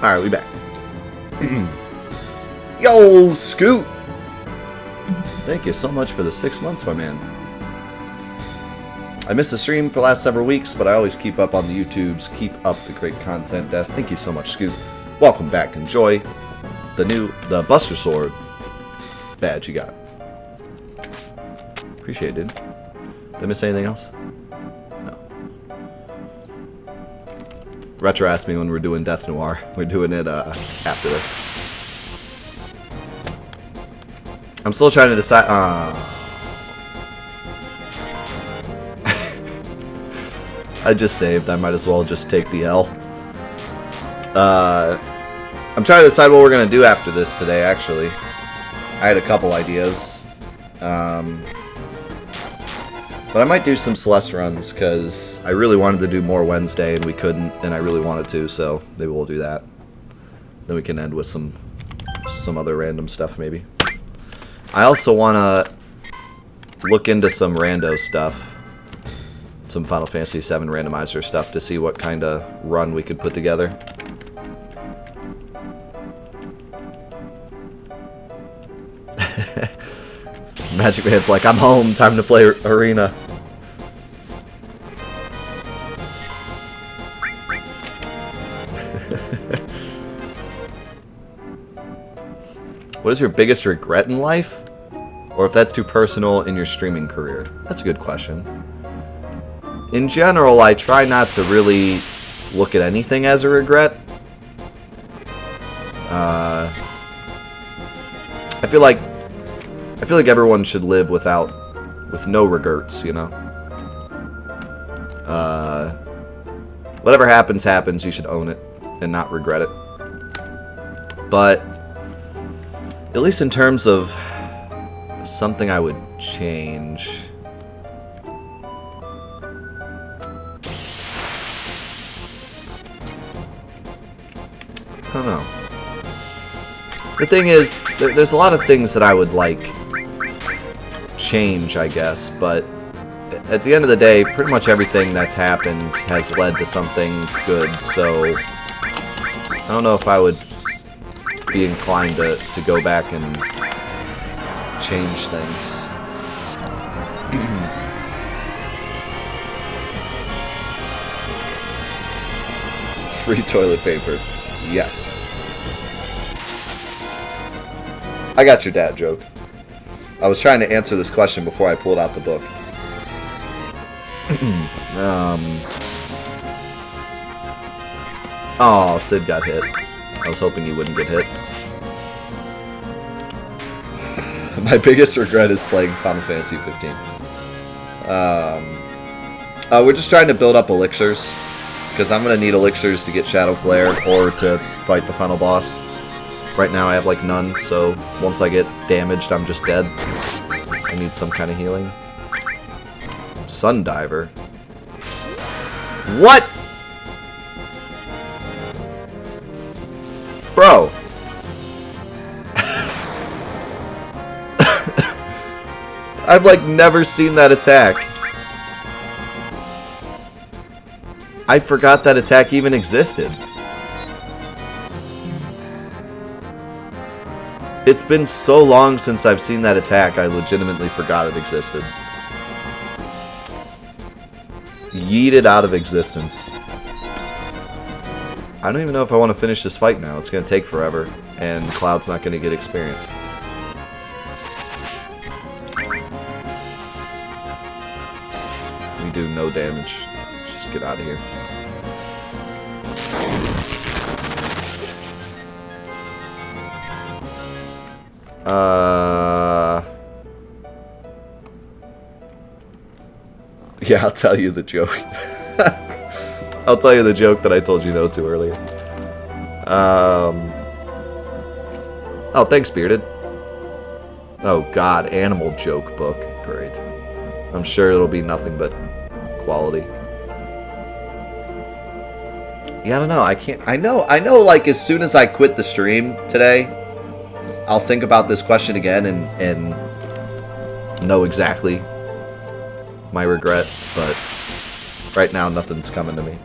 Alright, we back. Yo, Scoot! Thank you so much for the 6 months, my man. I missed the stream for the last several weeks, but I always keep up on the YouTubes. Keep up the great content, Death. Thank you so much, Scoot. Welcome back. Enjoy the Buster Sword badge you got. Appreciate it, dude. Did I miss anything else? No. Retro asked me when we're doing Death Noir. We're doing it after this. I'm still trying to decide. I just saved. I might as well just take the L. I'm trying to decide what we're going to do after this today, actually. I had a couple ideas. But I might do some Celeste runs, because I really wanted to do more Wednesday, and we couldn't, and I really wanted to, so maybe we'll do that. Then we can end with some other random stuff, maybe. I also want to look into some rando stuff. Some Final Fantasy VII randomizer stuff to see what kind of run we could put together. Magic Man's like, I'm home, time to play Arena. What is your biggest regret in life? Or if that's too personal, in your streaming career? That's a good question. In general, I try not to really look at anything as a regret. I feel like everyone should live with no regrets, you know. Whatever happens, happens. You should own it and not regret it. But at least in terms of something I would change. I don't know. The thing is, there's a lot of things that I would like change, I guess, but at the end of the day, pretty much everything that's happened has led to something good, so I don't know if I would be inclined to go back and change things. Free toilet paper. Yes. I got your dad joke. I was trying to answer this question before I pulled out the book. Oh, Sid got hit. I was hoping he wouldn't get hit. My biggest regret is playing Final Fantasy XV. We're just trying to build up elixirs, because I'm going to need elixirs to get Shadow Flare or to fight the final boss. Right now I have like none, so once I get damaged, I'm just dead. I need some kind of healing. Sundiver. What? Bro. I've like never seen that attack. I forgot that attack even existed. It's been so long since I've seen that attack, I legitimately forgot it existed. Yeeted out of existence. I don't even know if I want to finish this fight now. It's going to take forever, and Cloud's not going to get experience. We do no damage. Just get out of here. Yeah, I'll tell you the joke. I'll tell you the joke that I told you no to earlier. Oh, thanks, Bearded. Oh, God, animal joke book. Great. I'm sure it'll be nothing but quality. Yeah, I don't know. I know, like, as soon as I quit the stream today, I'll think about this question again and know exactly my regret, but right now nothing's coming to me.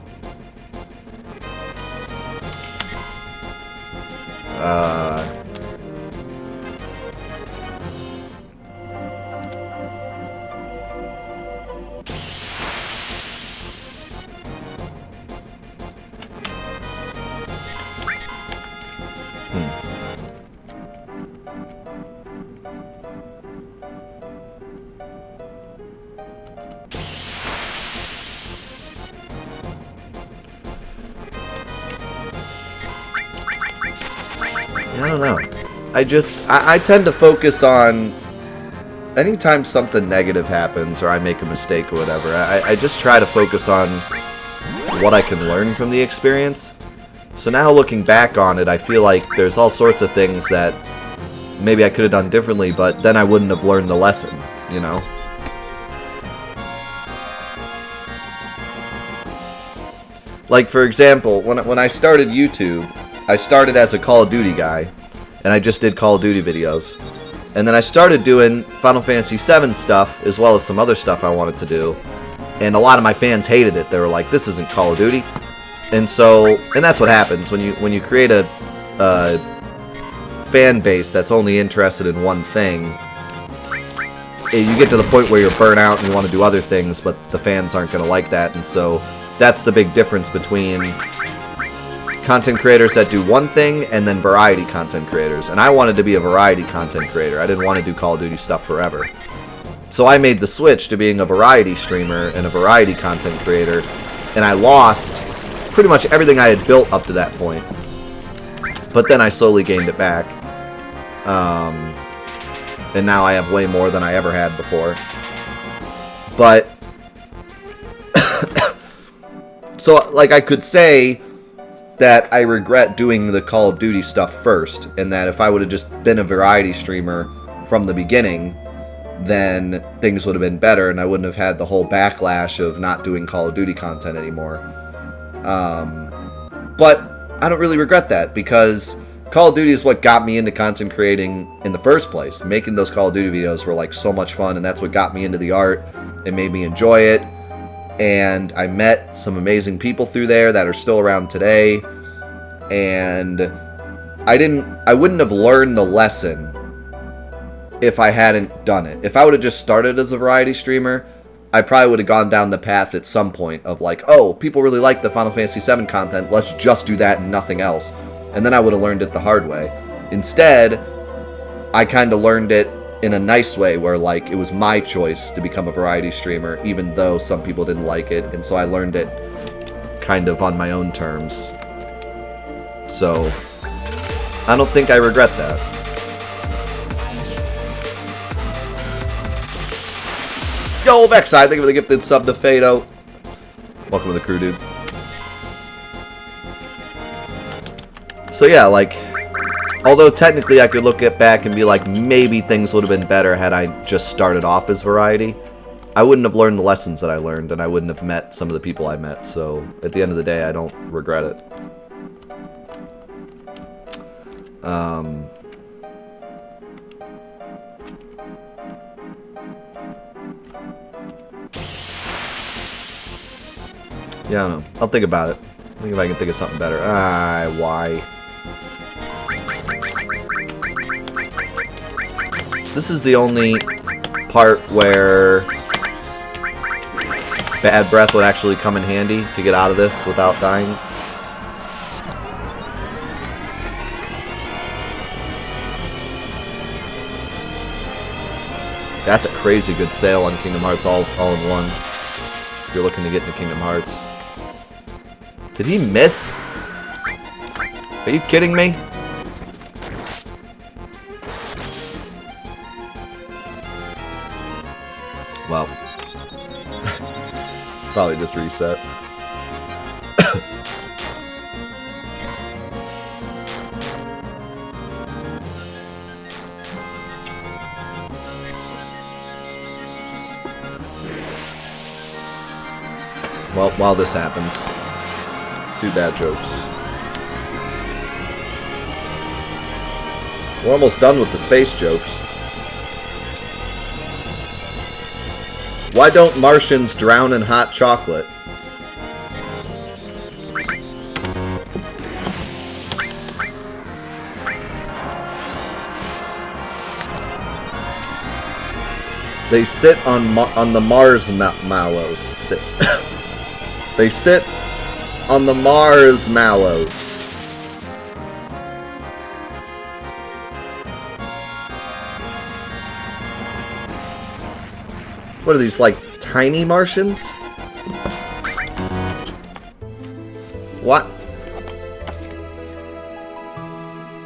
I don't know. I tend to focus on anytime something negative happens or I make a mistake or whatever, I just try to focus on what I can learn from the experience. So now looking back on it, I feel like there's all sorts of things that maybe I could have done differently, but then I wouldn't have learned the lesson, you know? Like, for example, when I started YouTube, I started as a Call of Duty guy, and I just did Call of Duty videos. And then I started doing Final Fantasy VII stuff, as well as some other stuff I wanted to do. And a lot of my fans hated it. They were like, this isn't Call of Duty. And that's what happens when you create a fan base that's only interested in one thing. You get to the point where you're burnt out and you want to do other things, but the fans aren't going to like that. And so that's the big difference between content creators that do one thing and then variety content creators. And I wanted to be a variety content creator. I didn't want to do Call of Duty stuff forever. So I made the switch to being a variety streamer and a variety content creator, and I lost pretty much everything I had built up to that point. But then I slowly gained it back. And now I have way more than I ever had before. But so, like, I could say that I regret doing the Call of Duty stuff first, and that if I would have just been a variety streamer from the beginning, then things would have been better, and I wouldn't have had the whole backlash of not doing Call of Duty content anymore. But I don't really regret that, because Call of Duty is what got me into content creating in the first place. Making those Call of Duty videos were like so much fun, and that's what got me into the art. It made me enjoy it. And I met some amazing people through there that are still around today. And I wouldn't have learned the lesson if I hadn't done it. If I would have just started as a variety streamer, I probably would have gone down the path at some point of like, oh, people really like the Final Fantasy VII content, let's just do that and nothing else. And then I would have learned it the hard way. Instead, I kind of learned it in a nice way where, like, it was my choice to become a variety streamer, even though some people didn't like it, and so I learned it kind of on my own terms. So, I don't think I regret that. Yo, Vexi, thank you for the gifted sub to Fado. Welcome to the crew, dude. So yeah, like, although technically I could look back and be like, maybe things would have been better had I just started off as variety, I wouldn't have learned the lessons that I learned, and I wouldn't have met some of the people I met, so at the end of the day, I don't regret it. Yeah, I don't know. I'll think about it. I think if I can think of something better. Why? This is the only part where bad breath would actually come in handy to get out of this without dying. That's a crazy good sale on Kingdom Hearts all in one. If you're looking to get into Kingdom Hearts. Did he miss? Are you kidding me? Well, probably just reset. Well, while this happens, 2 bad jokes. We're almost done with the space jokes. Why don't Martians drown in hot chocolate? They sit on the Mars mallows. They sit on the Mars mallows. What are these, like, tiny Martians? What?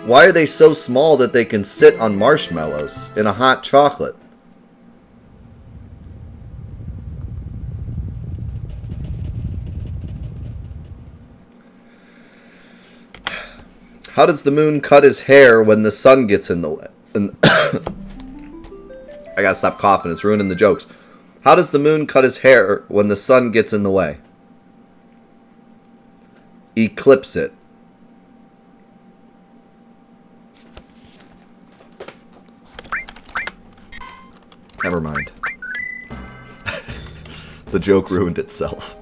Why are they so small that they can sit on marshmallows in a hot chocolate? How does the moon cut his hair when the sun gets in the way? I gotta stop coughing, it's ruining the jokes. How does the moon cut his hair when the sun gets in the way? Eclipse it. Never mind. The joke ruined itself.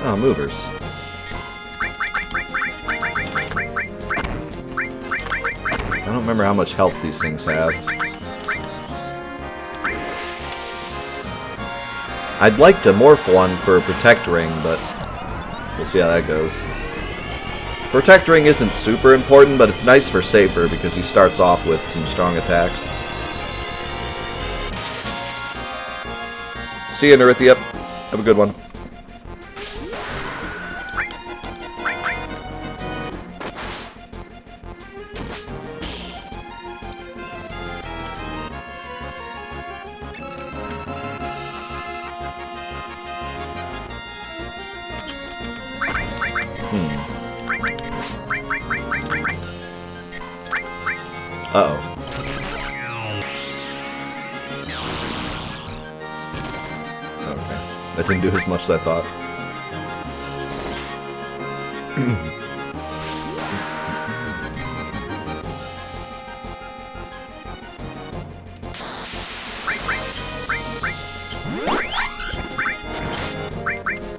Oh, movers. I don't remember how much health these things have. I'd like to morph one for a Protect Ring, but we'll see how that goes. Protect Ring isn't super important, but it's nice for Safer because he starts off with some strong attacks. See you, Nerithia. Have a good one. Uh-oh. Okay. That didn't do as much as I thought.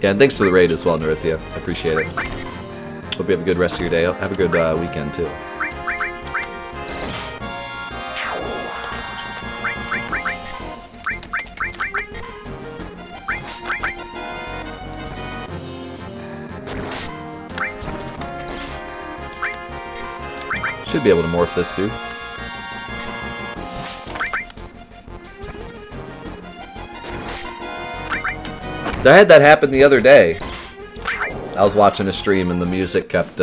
Yeah, and thanks for the raid as well, Nerithia. I appreciate it. Hope you have a good rest of your day. Have a good weekend, too. Should be able to morph this dude. I had that happen the other day. I was watching a stream and the music kept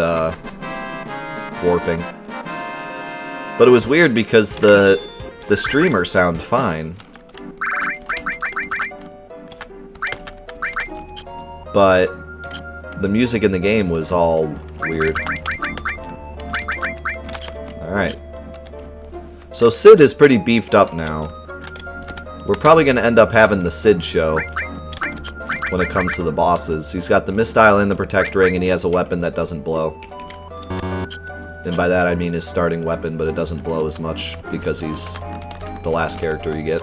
warping. But it was weird because the streamer sounded fine. But the music in the game was all weird. Alright. So Sid is pretty beefed up now. We're probably going to end up having the Sid show when it comes to the bosses. He's got the Mistile and the Protect Ring, and he has a weapon that doesn't blow. And by that I mean his starting weapon, but it doesn't blow as much because he's the last character you get.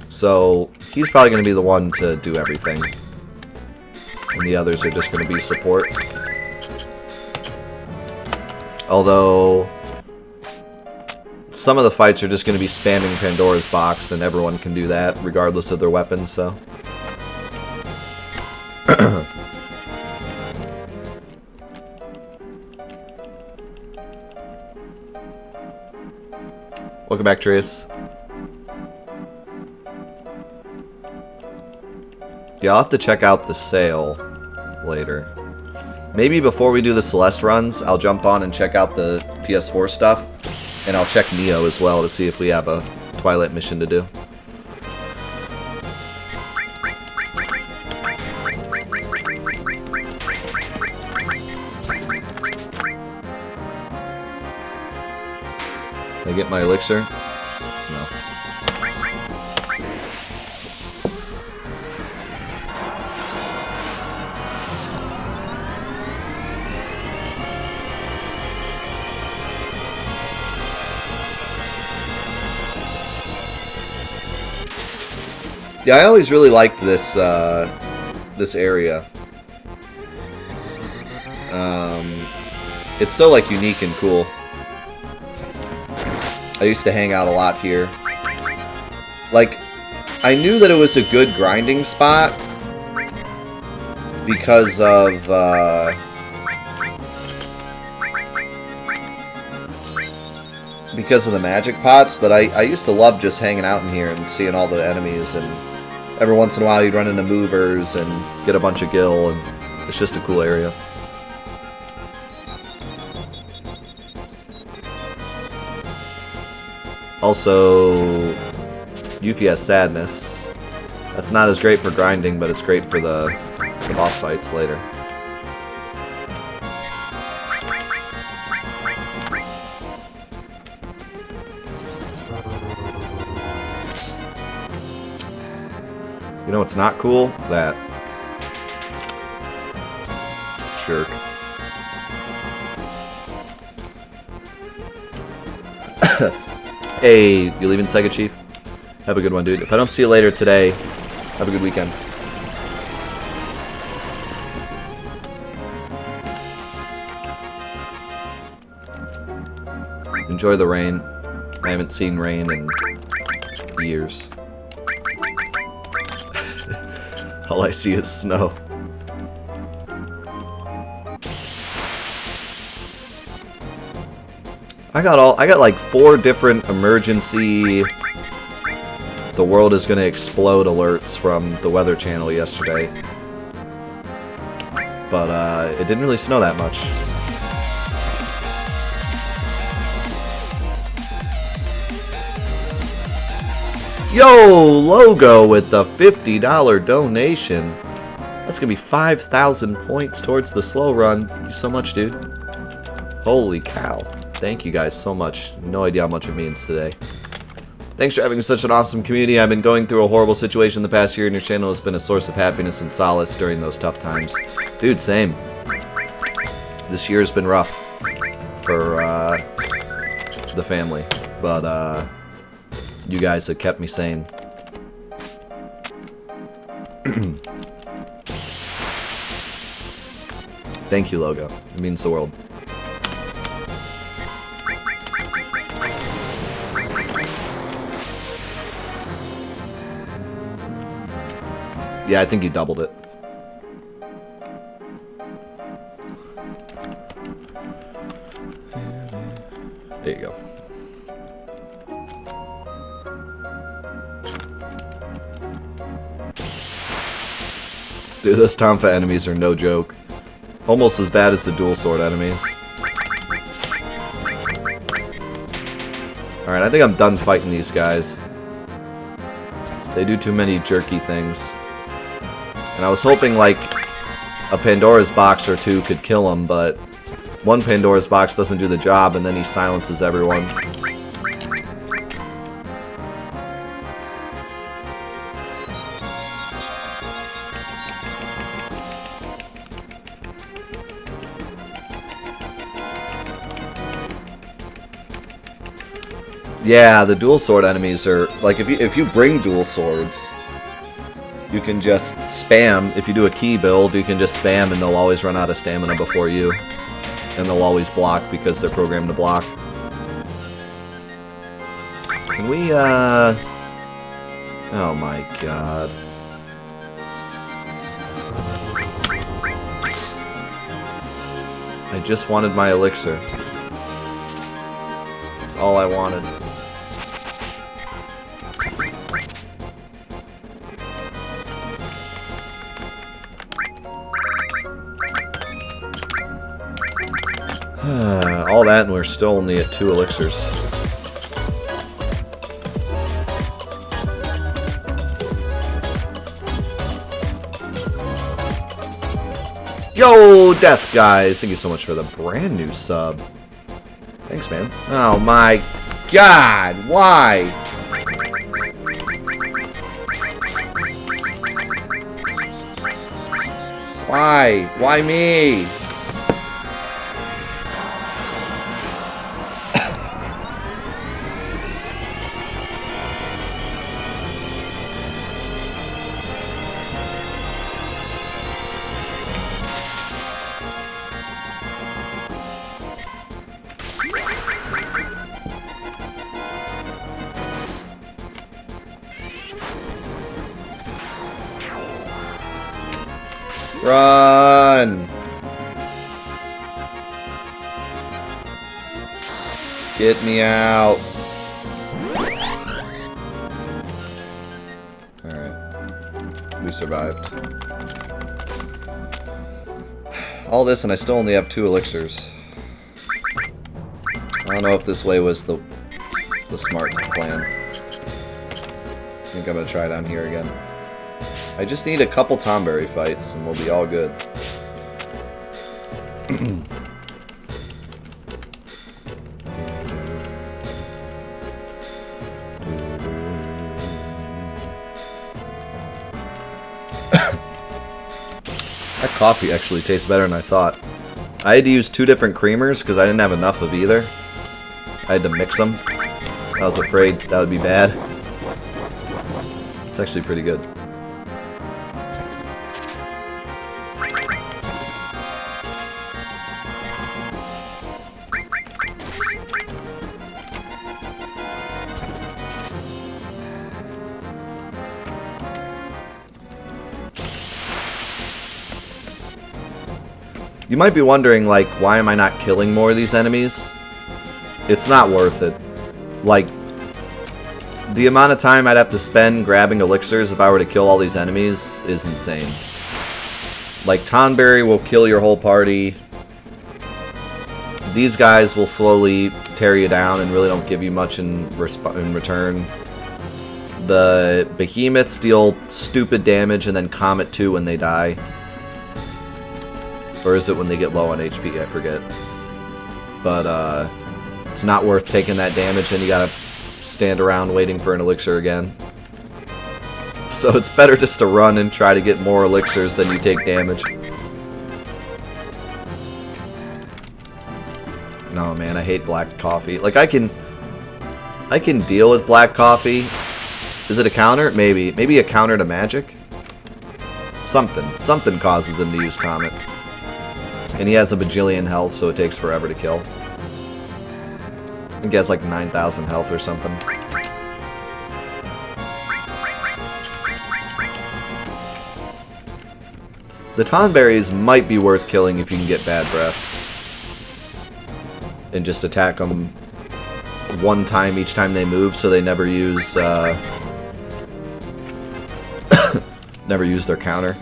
So he's probably going to be the one to do everything. And the others are just going to be support. Although some of the fights are just going to be spamming Pandora's box, and everyone can do that regardless of their weapons, so. Welcome back, Trace. Yeah, I'll have to check out the sale later. Maybe before we do the Celeste runs, I'll jump on and check out the PS4 stuff. And I'll check Neo as well to see if we have a Twilight mission to do. Can I get my elixir? No. Yeah, I always really liked this this area. It's so like unique and cool. I used to hang out a lot here. Like, I knew that it was a good grinding spot because of the magic pots, but I used to love just hanging out in here and seeing all the enemies, and every once in a while you'd run into movers and get a bunch of gil, and it's just a cool area. Also, Yuffie has Sadness. That's not as great for grinding, but it's great for the boss fights later. You know what's not cool? That jerk. Hey, you leaving, Sega Chief? Have a good one, dude. If I don't see you later today, have a good weekend. Enjoy the rain. I haven't seen rain in years. All I see is snow. I got like 4 different emergency the world is gonna explode alerts from the Weather Channel yesterday. But it didn't really snow that much. Yo, Logo with the $50 donation. That's gonna be 5,000 points towards the slow run. Thank you so much, dude. Holy cow. Thank you guys so much. No idea how much it means today. Thanks for having such an awesome community. I've been going through a horrible situation the past year, and your channel has been a source of happiness and solace during those tough times. Dude, same. This year's been rough for the family, but you guys have kept me sane. Thank you, Logo. It means the world. Yeah, I think you doubled it. There you go. Dude, those Tonfa enemies are no joke. Almost as bad as the dual sword enemies. Alright, I think I'm done fighting these guys. They do too many jerky things. And I was hoping, like, a Pandora's box or 2 could kill him, but one Pandora's box doesn't do the job, and then he silences everyone. Yeah, the dual sword enemies are, like, if you bring dual swords, you can just spam. If you do a key build, you can just spam and they'll always run out of stamina before you. And they'll always block because they're programmed to block. Can we, oh my god. I just wanted my elixir. That's all I wanted. All that, and we're still only at 2 elixirs. Yo, Death Guys! Thank you so much for the brand new sub. Thanks, man. Oh my god, why? Why? Why me? Run! Get me out. Alright. We survived. All this and I still only have 2 elixirs. I don't know if this way was the smart plan. I think I'm gonna try down here again. I just need a couple Tomberry fights and we'll be all good. That coffee actually tastes better than I thought. I had to use 2 different creamers because I didn't have enough of either. I had to mix them. I was afraid that would be bad. It's actually pretty good. You might be wondering, like, why am I not killing more of these enemies? It's not worth it. Like, the amount of time I'd have to spend grabbing elixirs if I were to kill all these enemies is insane. Like, Tonberry will kill your whole party. These guys will slowly tear you down and really don't give you much in return. The behemoths deal stupid damage and then Comet 2 when they die. Or is it when they get low on HP? I forget. But, it's not worth taking that damage, and you gotta stand around waiting for an elixir again. So it's better just to run and try to get more elixirs than you take damage. No, man, I hate black coffee. Like, I can deal with black coffee. Is it a counter? Maybe. Maybe a counter to magic? Something causes him to use Comet. And he has a bajillion health, so it takes forever to kill. I think he has like 9,000 health or something. The Tonberries might be worth killing if you can get Bad Breath. And just attack them one time each time they move, so they never use, never use their counter.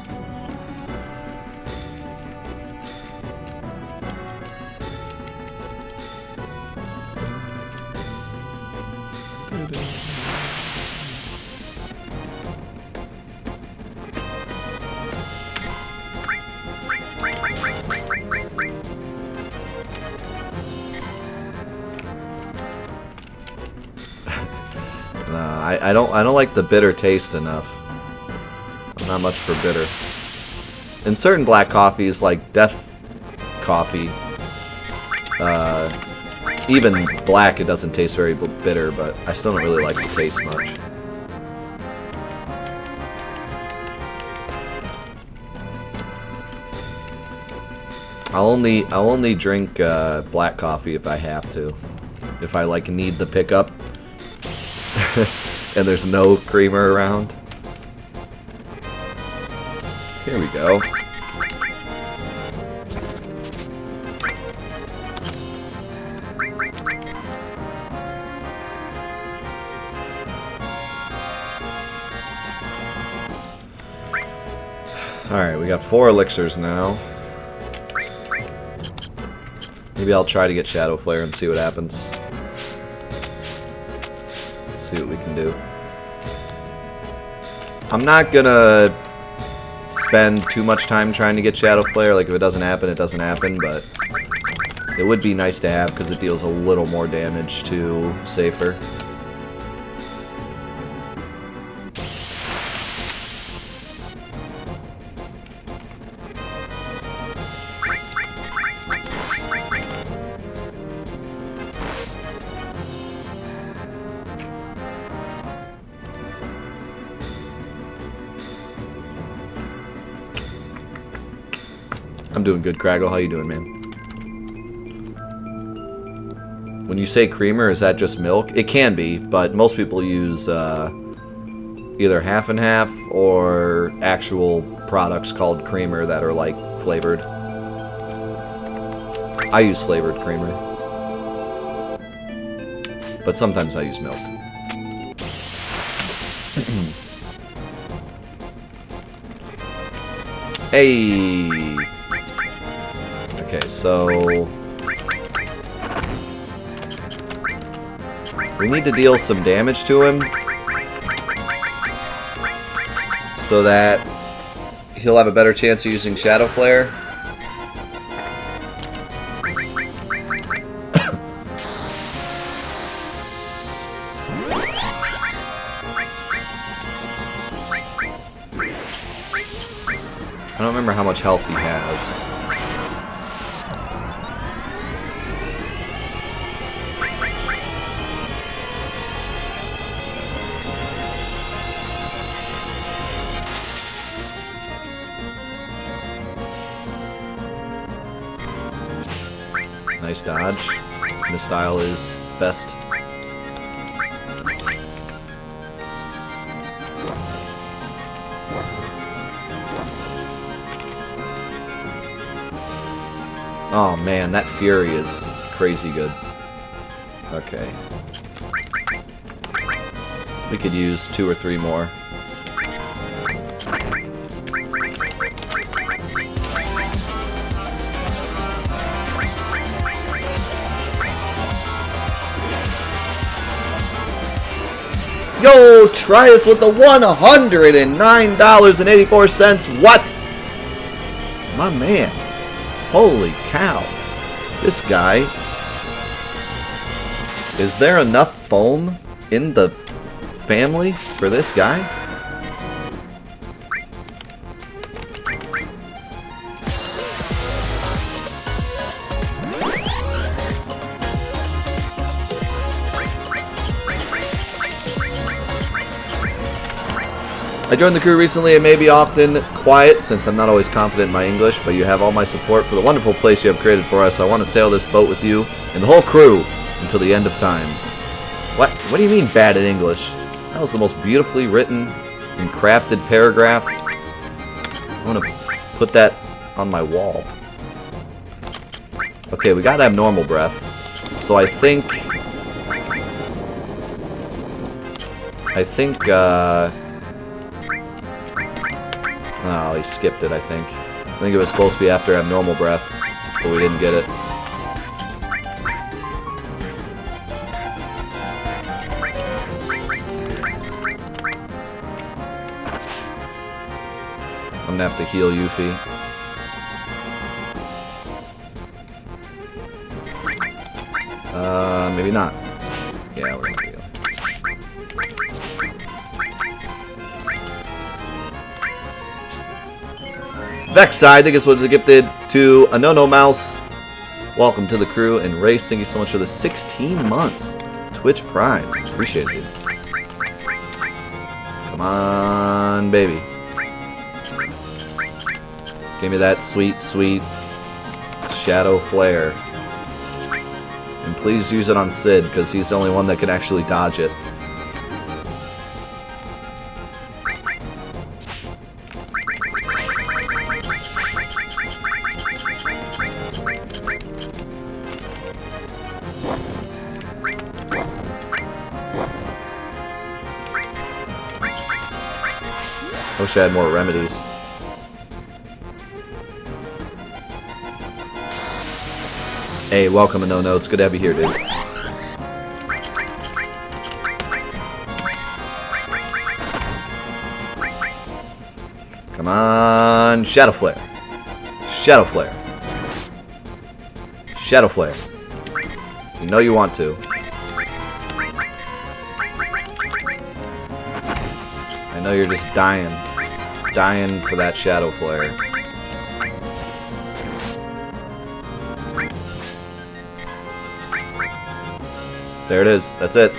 I don't like the bitter taste enough. I'm not much for bitter. In certain black coffees, like Death Coffee, even black, it doesn't taste very bitter, but I still don't really like the taste much. I'll only drink black coffee if I have to. If I like need the pickup. And there's no creamer around. Here we go. Alright, we got 4 elixirs now. Maybe I'll try to get Shadow Flare and see what happens. See what we can do. I'm not gonna spend too much time trying to get Shadow Flare. Like, if it doesn't happen, it doesn't happen, but it would be nice to have because it deals a little more damage to Safer. I'm doing good, Craggle. How you doing, man? When you say creamer, is that just milk? It can be, but most people use either half and half or actual products called creamer that are like flavored. I use flavored creamer. But sometimes I use milk. Hey! Okay, so... we need to deal some damage to him. So that he'll have a better chance of using Shadow Flare. I don't remember how much health he has. Nice dodge. Mistyle is best. Oh man, that Fury is crazy good. Okay. We could use 2 or 3 more. Yo, try us with the $109.84. What? My man. Holy cow. This guy. Is there enough foam in the family for this guy? I joined the crew recently and may be often quiet since I'm not always confident in my English, but you have all my support for the wonderful place you have created for us. I want to sail this boat with you and the whole crew until the end of times. What do you mean bad at English? That was the most beautifully written and crafted paragraph. I want to put that on my wall. Okay, we gotta have normal breath. So I think, oh, he skipped it, I think. I think it was supposed to be after abnormal breath, but we didn't get it. I'm gonna have to heal Yuffie. Maybe not. Yeah, we're gonna heal. Vexside, I think this was gifted to a No Mouse. Welcome to the crew. And Race, thank you so much for the 16 months. Twitch Prime. Appreciate it, dude. Come on, baby. Give me that sweet, sweet Shadow Flare. And please use it on Sid, because he's the only one that can actually dodge it. Wish I had more remedies. Hey, welcome to No Notes. Good to have you here, dude. Come on, Shadow Flare. Shadow Flare. Shadow Flare. You know you want to. I know you're just dying. Dying for that Shadow Flare. There it is. That's it.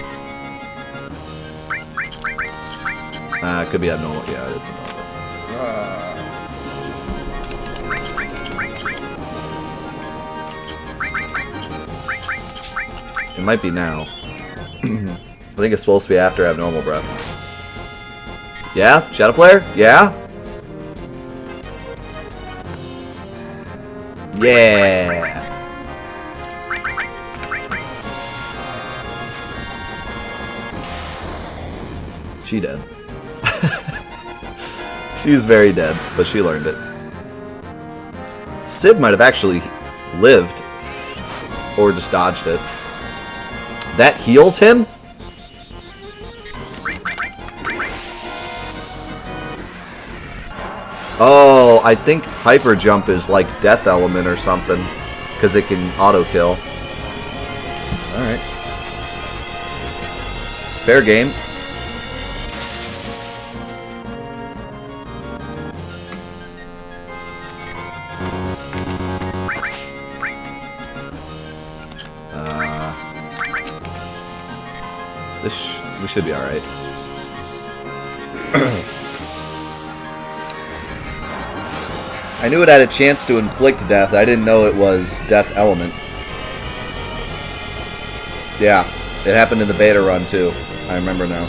It could be abnormal. Yeah, it's abnormal. It might be now. I think it's supposed to be after abnormal breath. Yeah? Shadow Flare? Yeah? Yeah. She dead. She's very dead, but she learned it. Sid might have actually lived. Or just dodged it. That heals him? Oh, I think Hyper Jump is like Death Element or something. Because it can auto-kill. Alright. Fair game. We should be alright. I knew it had a chance to inflict death. I didn't know it was Death Element. Yeah, it happened in the beta run too. I remember now.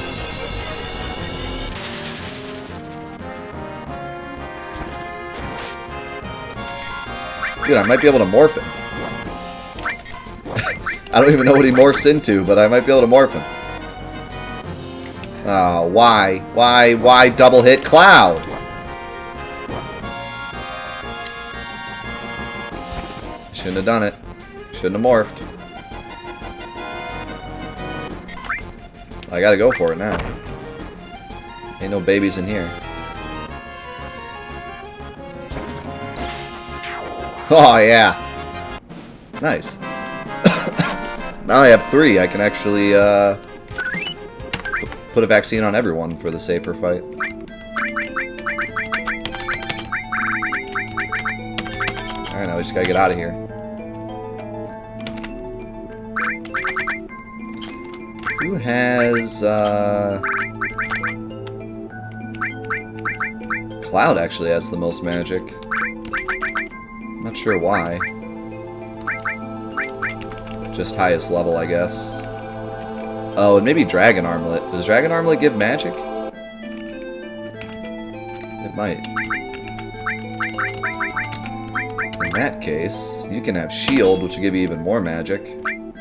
Dude, I might be able to morph him. I don't even know what he morphs into, but I might be able to morph him. Oh, why? Why double hit Cloud? Shouldn't have done it. Shouldn't have morphed. I gotta go for it now. Ain't no babies in here. Oh, yeah. Nice. Now I have 3. I can actually, put a vaccine on everyone for the safer fight. Alright, now we just gotta get out of here. Who has, Cloud actually has the most magic. Not sure why. Just highest level, I guess. Oh, and maybe Dragon Armlet. Does Dragon Armlet give magic? It might. In that case, you can have Shield, which will give you even more magic. And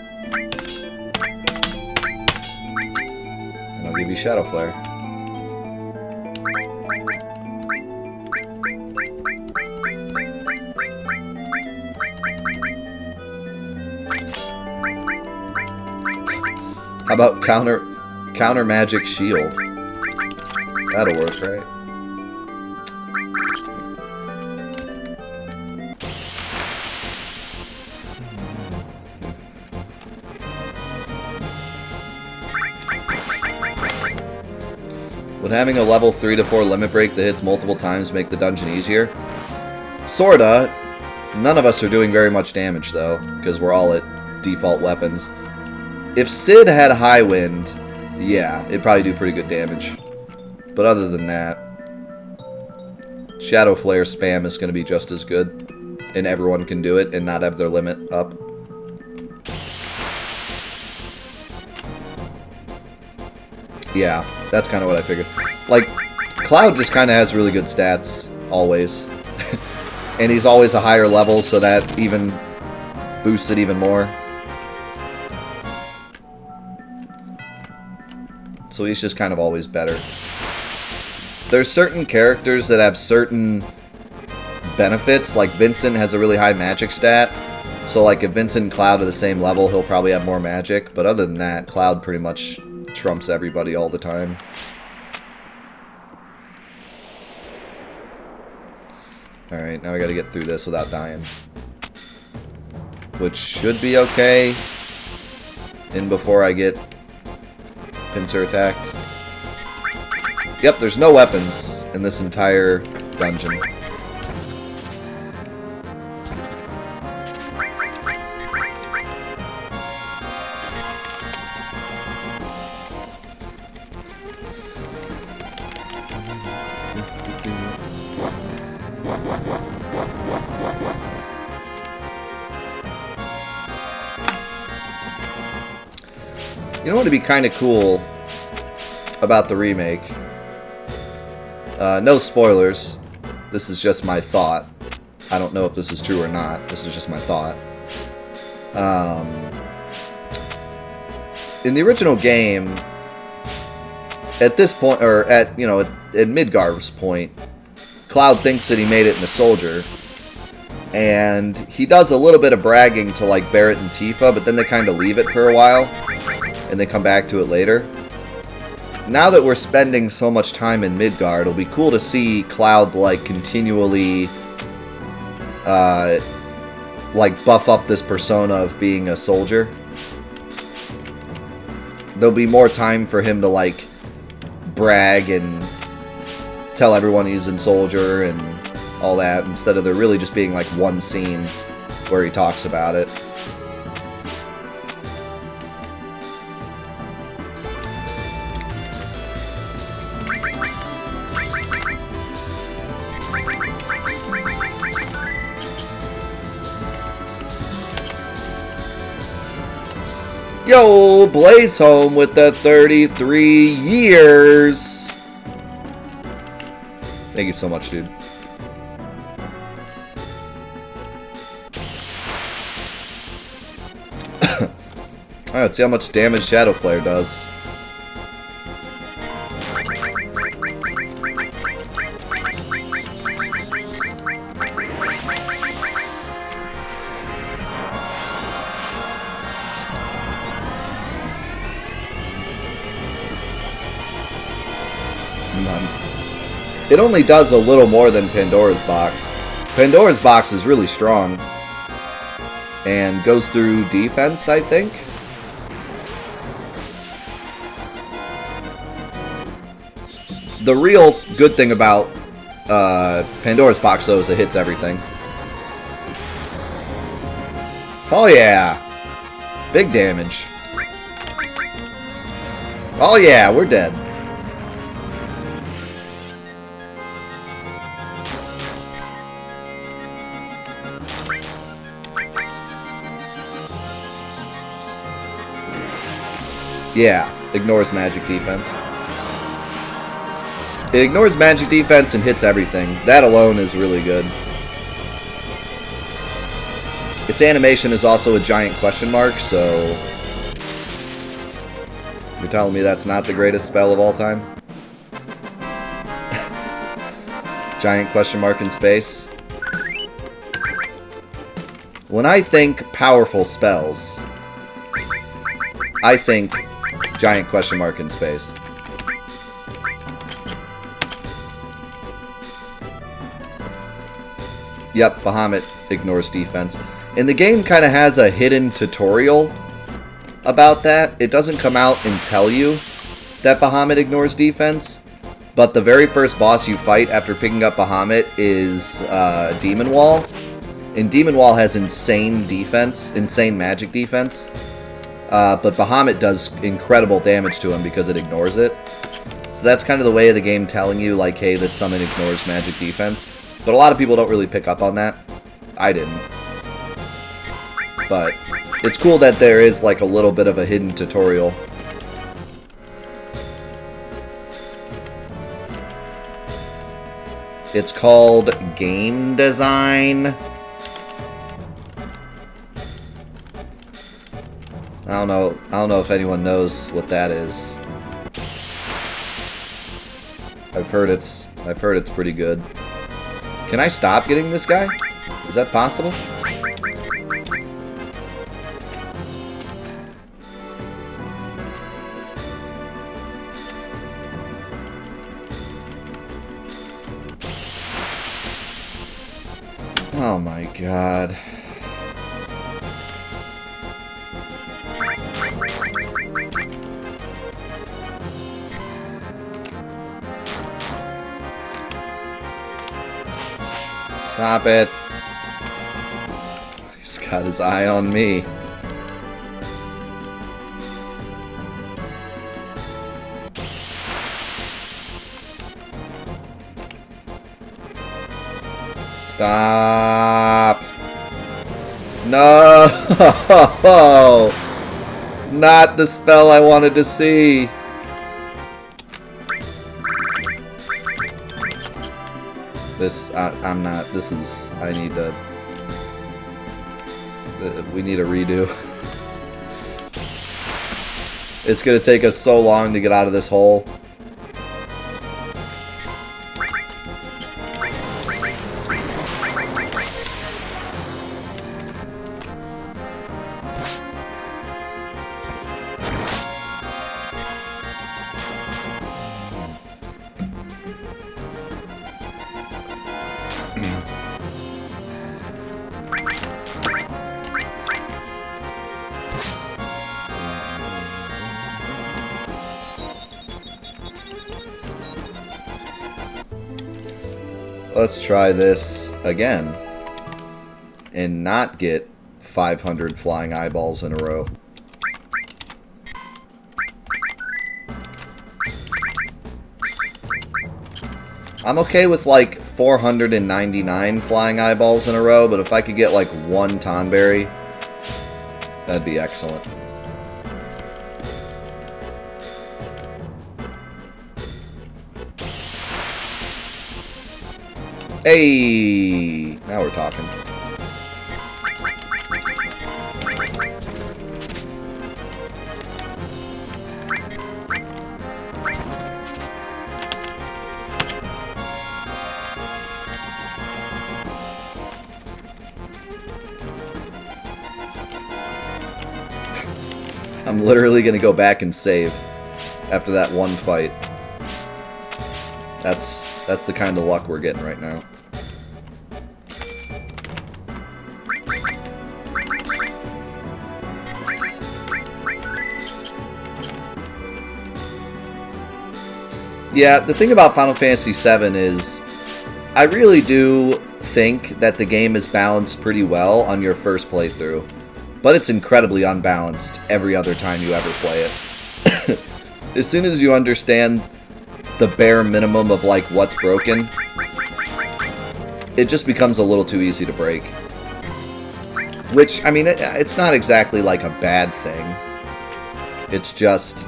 I'll give you Shadow Flare. How about counter magic shield? That'll work, right? Would having a level 3 to 4 limit break that hits multiple times make the dungeon easier? Sorta. None of us are doing very much damage though, because we're all at default weapons. If Sid had High Wind, yeah, it'd probably do pretty good damage. But other than that, Shadow Flare spam is going to be just as good. And everyone can do it and not have their limit up. Yeah, that's kind of what I figured. Like, Cloud just kind of has really good stats, always. And he's always a higher level, so that even boosts it even more. So he's just kind of always better. There's certain characters that have certain benefits. Like Vincent has a really high magic stat. So like if Vincent and Cloud are the same level, he'll probably have more magic. But other than that, Cloud pretty much trumps everybody all the time. Alright, now we gotta get through this without dying. Which should be okay. In before I get pincer attacked. Yep, there's no weapons in this entire dungeon. You know what would be kind of cool about the remake? No spoilers. This is just my thought. I don't know if this is true or not. This is just my thought. In the original game, at this point, or at, you know, at Midgar's point, Cloud thinks that he made it in a soldier. And he does a little bit of bragging to, like, Barret and Tifa, but then they kind of leave it for a while. And they come back to it later. Now that we're spending so much time in Midgard, it'll be cool to see Cloud, like, continually, like, buff up this persona of being a soldier. There'll be more time for him to, like, brag and tell everyone he's a soldier and all that, instead of there really just being, like, one scene where he talks about it. Yo, Blaze Home with the 33 years. Thank you so much, dude. Alright, let's see how much damage Shadow Flare does. None. It only does a little more than Pandora's Box. Pandora's Box is really strong. And goes through defense, I think. The real good thing about Pandora's Box, though, is it hits everything. Oh, yeah. Big damage. Oh, yeah, we're dead. Yeah, ignores magic defense. It ignores magic defense and hits everything. That alone is really good. Its animation is also a giant question mark, so... You're telling me that's not the greatest spell of all time? Giant question mark in space. When I think powerful spells, I think giant question mark in space. Yep, Bahamut ignores defense. And the game kind of has a hidden tutorial about that. It doesn't come out and tell you that Bahamut ignores defense, but the very first boss you fight after picking up Bahamut is Demon Wall. And Demon Wall has insane defense, insane magic defense. But Bahamut does incredible damage to him because it ignores it. So that's kind of the way of the game telling you, like, hey, this summon ignores magic defense. But a lot of people don't really pick up on that. I didn't. But it's cool that there is, like, a little bit of a hidden tutorial. It's called Game Design. I don't know if anyone knows what that is. I've heard it's pretty good. Can I stop getting this guy? Is that possible? Oh my god. Stop it. He's got his eye on me. Stop. No. Not the spell I wanted to see. I'm not, this is, I need to, we need a redo. It's gonna take us so long to get out of this hole. Let's try this again and not get 500 flying eyeballs in a row. I'm okay with like 499 flying eyeballs in a row, but if I could get like one Tonberry, that'd be excellent. Hey, now we're talking. I'm literally gonna go back and save after that one fight. That's the kind of luck we're getting right now. Yeah, the thing about Final Fantasy VII is I really do think that the game is balanced pretty well on your first playthrough, but it's incredibly unbalanced every other time you ever play it. As soon as you understand the bare minimum of like what's broken, it just becomes a little too easy to break. Which, I mean, it's not exactly like a bad thing. It's just,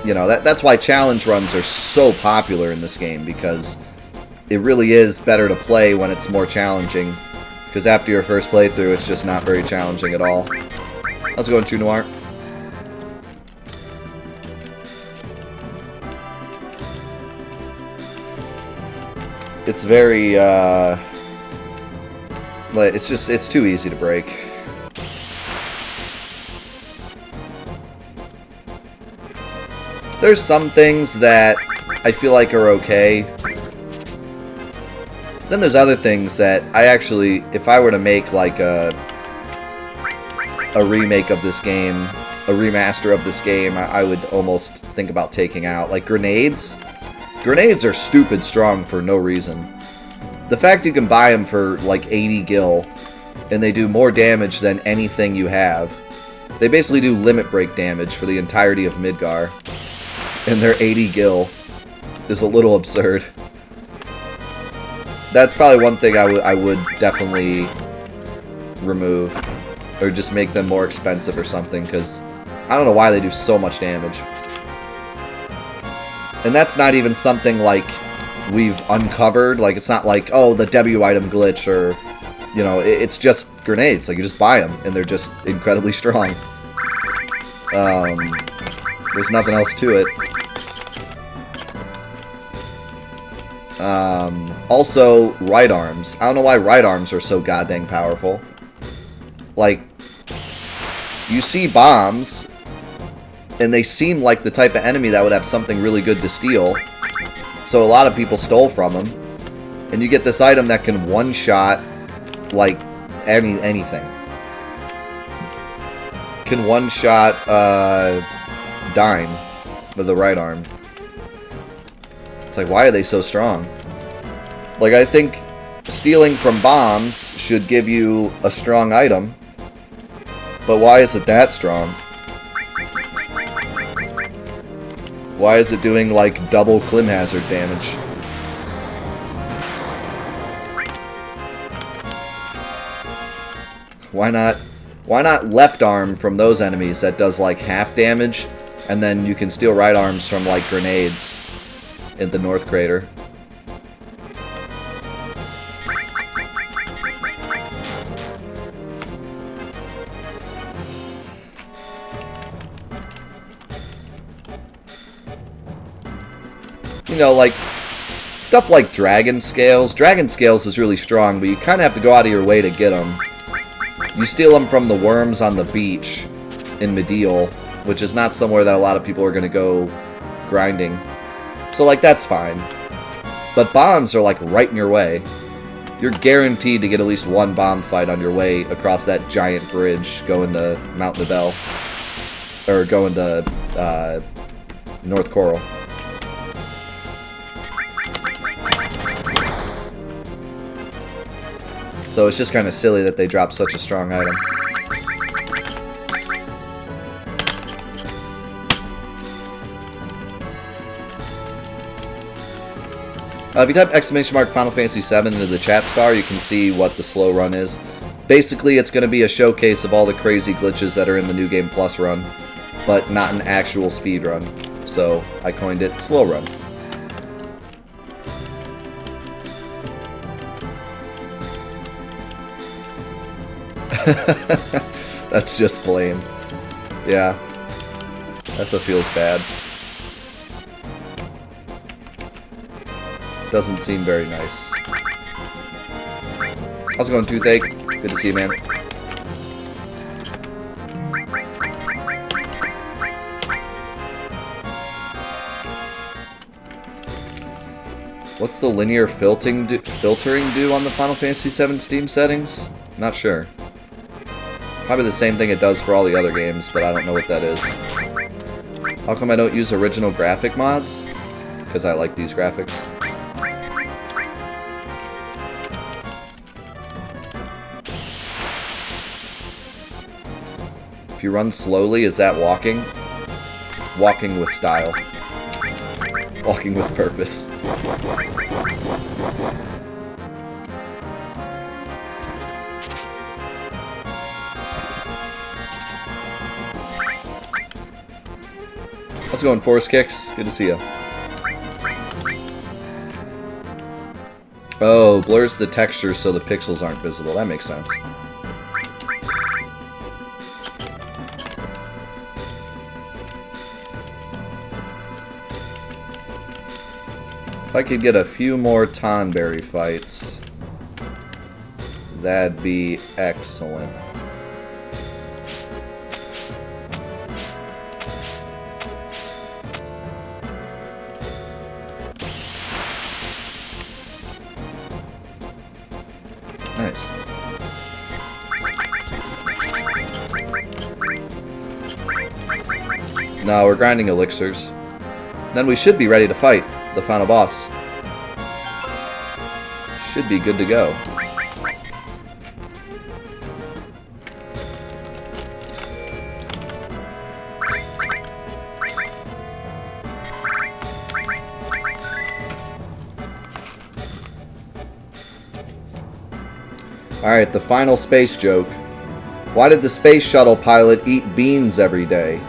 you know, that's why challenge runs are so popular in this game, because it really is better to play when it's more challenging. Because after your first playthrough, it's just not very challenging at all. How's it going, True Noir? It's very, it's too easy to break. There's some things that I feel like are okay. Then there's other things that I actually, if I were to make like a remake of this game, a remaster of this game, I would almost think about taking out. Like grenades. Grenades are stupid strong for no reason. The fact you can buy them for like 80 gil, and they do more damage than anything you have. They basically do limit break damage for the entirety of Midgar. And their 80 gil is a little absurd. That's probably one thing I would definitely remove. Or just make them more expensive or something, because I don't know why they do so much damage. And that's not even something like we've uncovered. Like, it's not like, oh, the W item glitch, or, you know, it's just grenades. Like, you just buy them, and they're just incredibly strong. There's nothing else to it. Also, right arms. I don't know why right arms are so goddamn powerful. Like, you see bombs, and they seem like the type of enemy that would have something really good to steal. So a lot of people stole from them. And you get this item that can one-shot, like, anything. Can one-shot, Dime with the right arm. It's like, why are they so strong? Like, I think stealing from bombs should give you a strong item. But why is it that strong? Why is it doing, like, double Clim Hazard damage? Why not left arm from those enemies that does, like, half damage? And then you can steal right arms from, like, grenades in the North Crater. you know, like, stuff like Dragon Scales. Dragon Scales is really strong, but you kind of have to go out of your way to get them. You steal them from the worms on the beach in Medial, which is not somewhere that a lot of people are going to go grinding. So, like, that's fine. But bombs are, like, right in your way. You're guaranteed to get at least one bomb fight on your way across that giant bridge going to Mount Nibel. Or going to North Coral. So it's just kind of silly that they dropped such a strong item. If you type exclamation mark Final Fantasy VII into the chat star, you can see what the slow run is. Basically, it's going to be a showcase of all the crazy glitches that are in the New Game Plus run, but not an actual speed run. So I coined it slow run. That's just blame. Yeah. That's what feels bad. Doesn't seem very nice. How's it going, Toothache? Good to see you, man. What's the linear filtering do on the Final Fantasy VII Steam settings? Not sure. Probably the same thing it does for all the other games, but I don't know what that is. How come I don't use original graphic mods? Because I like these graphics. If you run slowly, is that walking? Walking with style. Walking with purpose. How's it going, Force Kicks? Good to see you. Oh, blurs the texture so the pixels aren't visible. That makes sense. If I could get a few more Tonberry fights, that'd be excellent. Nice. No, we're grinding elixirs. Then we should be ready to fight the final boss. Should be good to go. Alright, the final space joke. Why did the space shuttle pilot eat beans every day?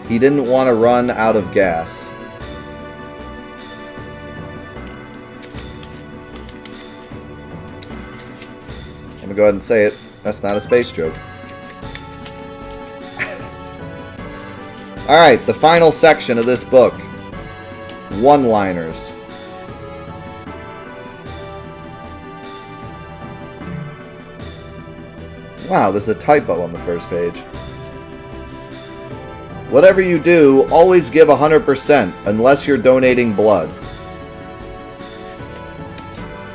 He didn't want to run out of gas. I'm gonna go ahead and say it. That's not a space joke. Alright, the final section of this book. One-liners. Wow, there's a typo on the first page. Whatever you do, always give 100% unless you're donating blood.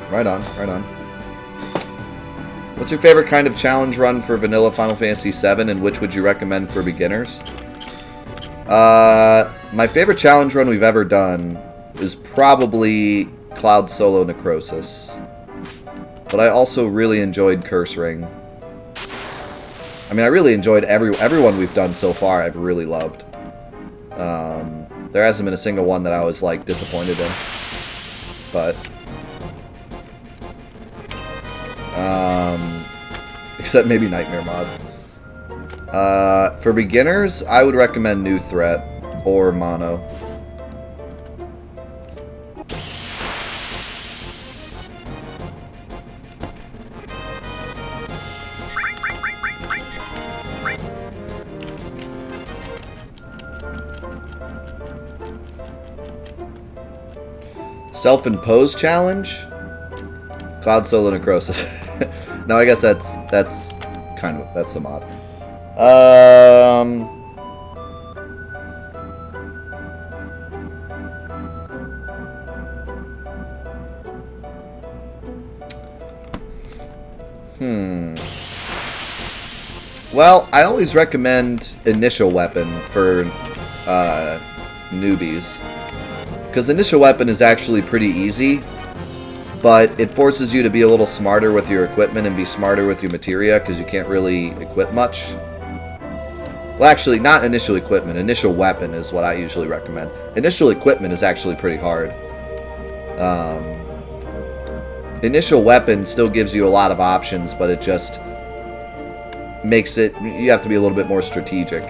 Right on, right on. What's your favorite kind of challenge run for vanilla Final Fantasy VII, and which would you recommend for beginners? My favorite challenge run we've ever done is probably Cloud Solo Necrosis. But I also really enjoyed Curse Ring. I mean, I really enjoyed everyone we've done so far. I've really loved. There hasn't been a single one that I was, like, disappointed in. But... except maybe Nightmare Mod. For beginners, I would recommend New Threat or Mono. Self-imposed challenge? Cloud Solar Necrosis. No, I guess that's kind of, that's a mod. Well, I always recommend Initial Weapon for newbies. Because Initial Weapon is actually pretty easy, but it forces you to be a little smarter with your equipment and be smarter with your materia, because you can't really equip much. Well, actually, not Initial Equipment. Initial Weapon is what I usually recommend. Initial Equipment is actually pretty hard. Initial Weapon still gives you a lot of options, but it just makes it, you have to be a little bit more strategic.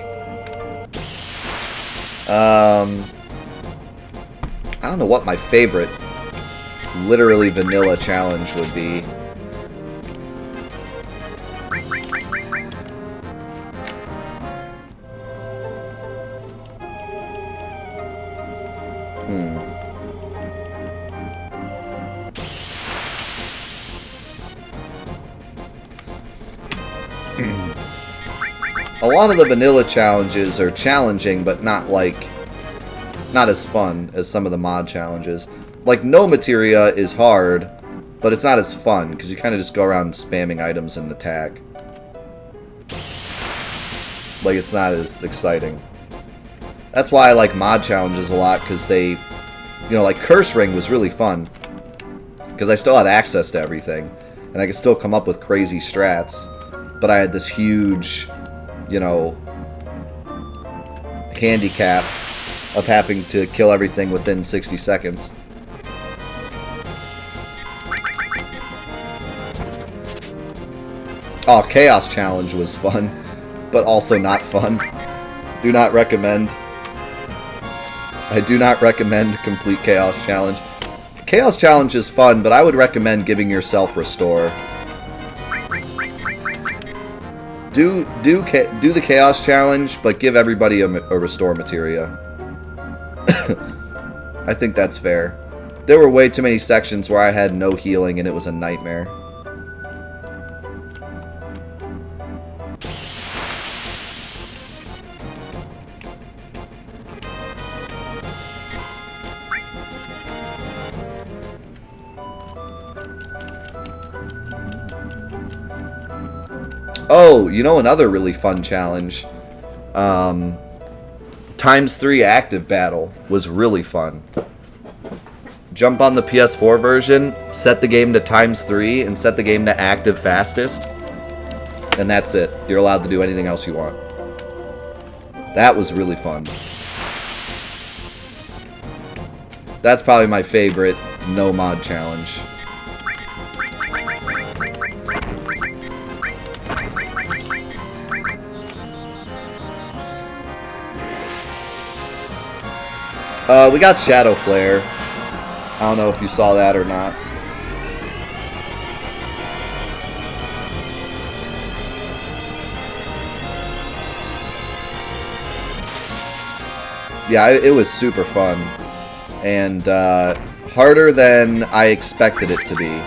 I don't know what my favorite literally vanilla challenge would be. A lot of the vanilla challenges are challenging, but not as fun as some of the mod challenges. Like, no materia is hard, but it's not as fun, because you kind of just go around spamming items and attack. Like, it's not as exciting. That's why I like mod challenges a lot, because they, you know, like Curse Ring was really fun, because I still had access to everything, and I could still come up with crazy strats, but I had this huge, you know, handicap of having to kill everything within 60 seconds. Oh, Chaos Challenge was fun, but also not fun. Do not recommend. I do not recommend complete Chaos Challenge. Chaos Challenge is fun, but I would recommend giving yourself Restore. Do the Chaos Challenge, but give everybody a Restore materia. I think that's fair. There were way too many sections where I had no healing and it was a nightmare. Oh, you know another really fun challenge? ×3 active battle was really fun. Jump on the PS4 version, set the game to ×3, and set the game to active fastest. And that's it. You're allowed to do anything else you want. That was really fun. That's probably my favorite no mod challenge. We got Shadow Flare. I don't know if you saw that or not. Yeah, it was super fun. And harder than I expected it to be.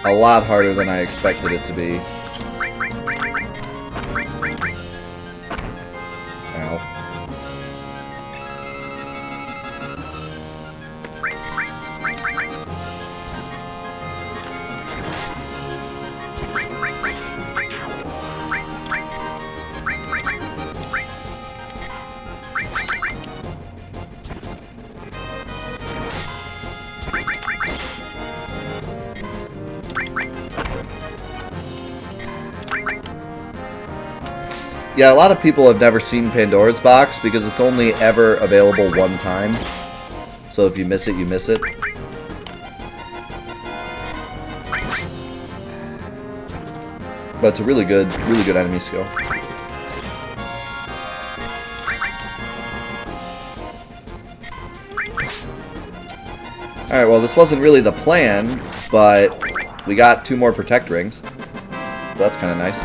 A lot harder than I expected it to be. Ow. Yeah, a lot of people have never seen Pandora's Box because it's only ever available one time. So if you miss it, you miss it. But it's a really good enemy skill. Alright, well this wasn't really the plan, but we got 2 more protect rings. So that's kind of nice.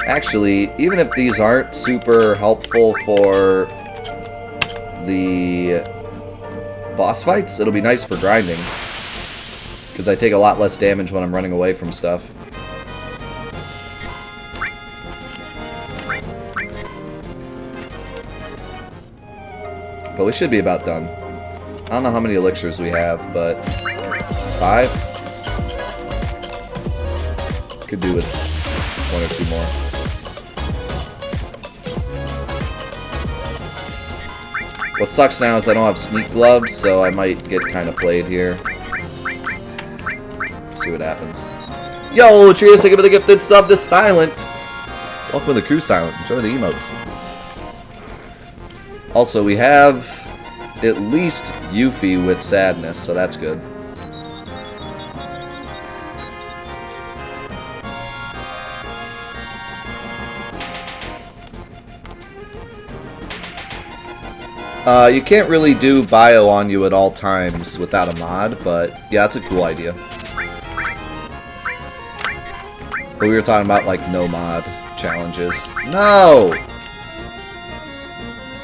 Actually, even if these aren't super helpful for the boss fights, it'll be nice for grinding. Because I take a lot less damage when I'm running away from stuff. But we should be about done. I don't know how many elixirs we have, but 5? Could do with 1 or 2 more. What sucks now is I don't have sneak gloves, so I might get kind of played here. See what happens. Yo, cheers, thank you for the gifted sub to Silent. Welcome to the crew, Silent. Enjoy the emotes. Also, we have at least Yuffie with Sadness, so that's good. You can't really do bio on you at all times without a mod, but yeah, that's a cool idea. But we were talking about, like, no mod challenges. No!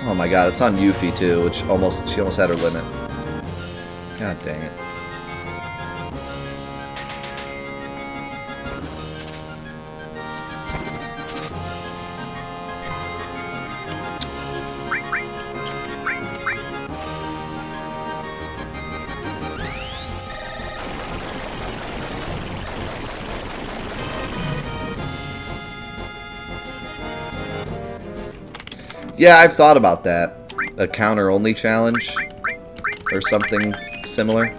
Oh my god, it's on Yuffie too, which she almost had her limit. God dang it. Yeah, I've thought about that. A counter-only challenge or something similar.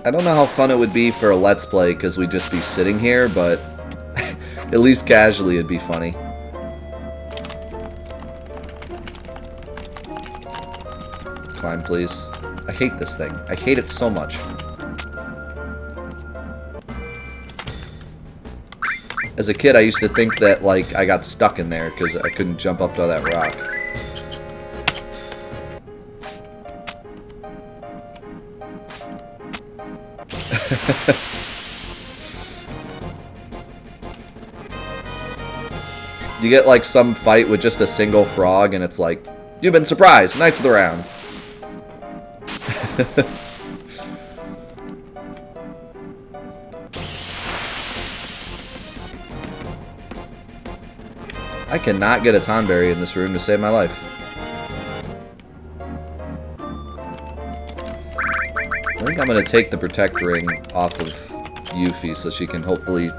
I don't know how fun it would be for a Let's Play because we'd just be sitting here, but at least casually it'd be funny. Climb, please. I hate this thing. I hate it so much. As a kid, I used to think that, like, I got stuck in there because I couldn't jump up to that rock. You get, like, some fight with just a single frog, and it's like, you've been surprised! Knights of the round! I cannot get a Tonberry in this room to save my life. I think I'm going to take the Protect Ring off of Yuffie so she can hopefully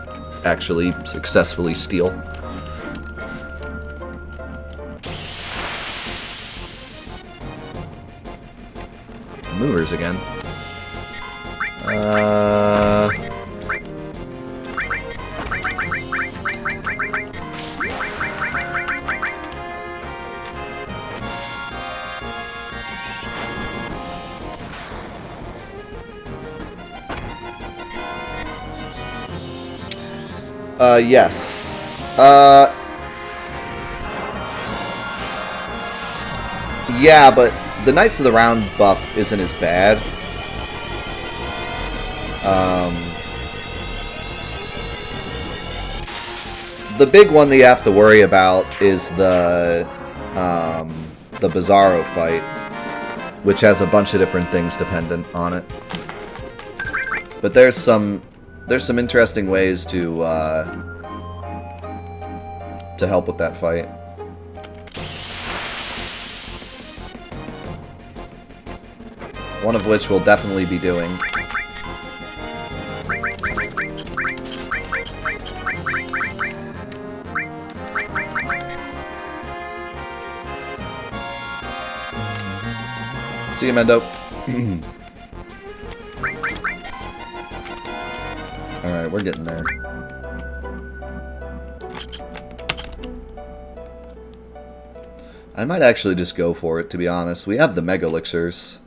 actually successfully steal. Movers again. Yes. Yeah, but the Knights of the Round buff isn't as bad. The big one that you have to worry about is the Bizarro fight, which has a bunch of different things dependent on it. But there's some interesting ways to help with that fight. One of which we'll definitely be doing. See you, Mendo. Alright, we're getting there. I might actually just go for it, to be honest. We have the Mega Elixirs.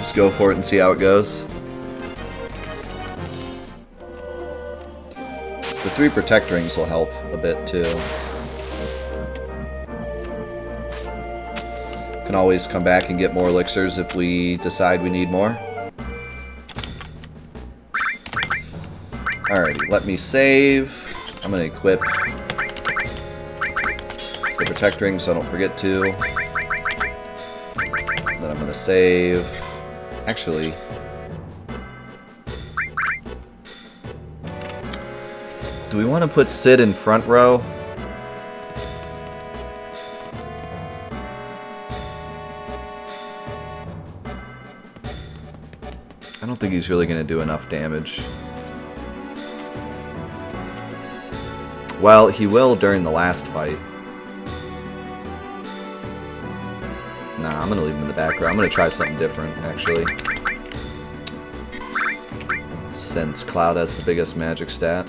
Just go for it and see how it goes. The 3 Protect Rings will help a bit too. Can always come back and get more elixirs if we decide we need more. Alrighty, let me save. I'm going to equip the Protect Ring so I don't forget to. Then I'm going to save. Actually, do we want to put Sid in front row? I don't think he's really going to do enough damage. Well, he will during the last fight. Nah, I'm going to leave him in the background. I'm going to try something different, actually. Since Cloud has the biggest magic stat.